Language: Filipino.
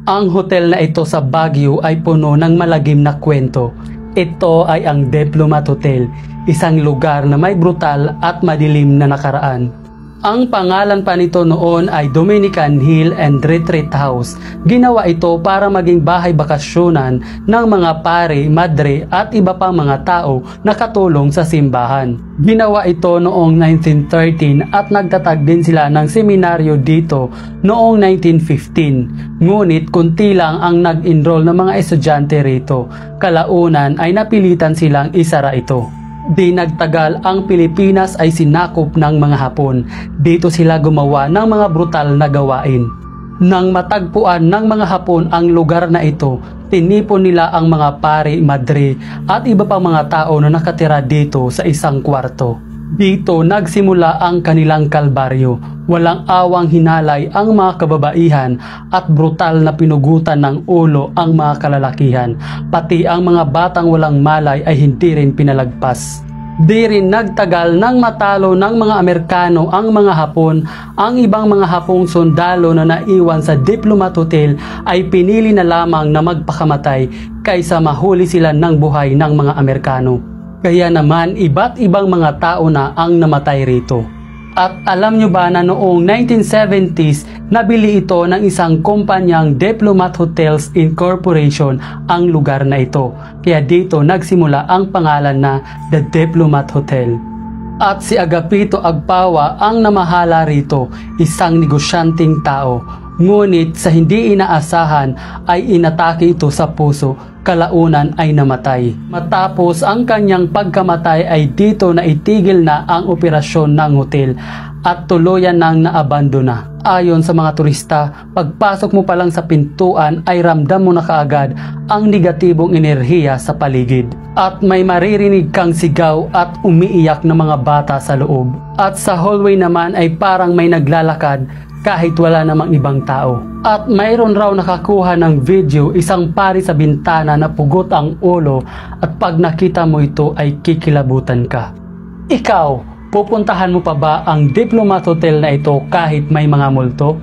Ang hotel na ito sa Baguio ay puno ng malagim na kwento. Ito ay ang Diplomat Hotel, isang lugar na may brutal at madilim na nakaraan. Ang pangalan pa nito noon ay Dominican Hill and Retreat House. Ginawa ito para maging bahay bakasyonan ng mga pare, madre at iba pang mga tao na katulong sa simbahan. Ginawa ito noong 1913 at nagtatag din sila ng seminaryo dito noong 1915. Ngunit kunti lang ang nag-enroll ng mga estudyante rito. Kalaunan ay napilitan silang isara ito. Di nagtagal ang Pilipinas ay sinakop ng mga Hapon. Dito sila gumawa ng mga brutal na gawain. Nang matagpuan ng mga Hapon ang lugar na ito, tinipon nila ang mga pare, madre at iba pang mga tao na nakatira dito sa isang kwarto. Dito nagsimula ang kanilang kalbaryo. Walang awang hinalay ang mga kababaihan at brutal na pinugutan ng ulo ang mga kalalakihan. Pati ang mga batang walang malay ay hindi rin pinalagpas. Di rin nagtagal nang matalo ng mga Amerikano ang mga Hapon. Ang ibang mga Hapong sundalo na naiwan sa Diplomat Hotel ay pinili na lamang na magpakamatay kaysa mahuli sila ng buhay ng mga Amerikano. Kaya naman iba't ibang mga tao na ang namatay rito. At alam nyo ba na noong 1970s, nabili ito ng isang kumpanyang Diplomat Hotels Incorporation ang lugar na ito. Kaya dito nagsimula ang pangalan na The Diplomat Hotel. At si Agapito Agpawa ang namahala rito, isang negosyanteng tao. Ngunit sa hindi inaasahan ay inatake ito sa puso, kalaunan ay namatay. Matapos ang kanyang pagkamatay ay dito na itigil na ang operasyon ng hotel at tuluyan nang naabandona. Ayon sa mga turista, pagpasok mo pa lang sa pintuan ay ramdam mo na kaagad ang negatibong enerhiya sa paligid. At may maririnig kang sigaw at umiiyak na mga bata sa loob. At sa hallway naman ay parang may naglalakad kahit wala namang ibang tao. At mayroon raw nakakuha ng video isang pari sa bintana na pugot ang ulo at pag nakita mo ito ay kikilabutan ka. Ikaw, pupuntahan mo pa ba ang Diplomat Hotel na ito kahit may mga multo?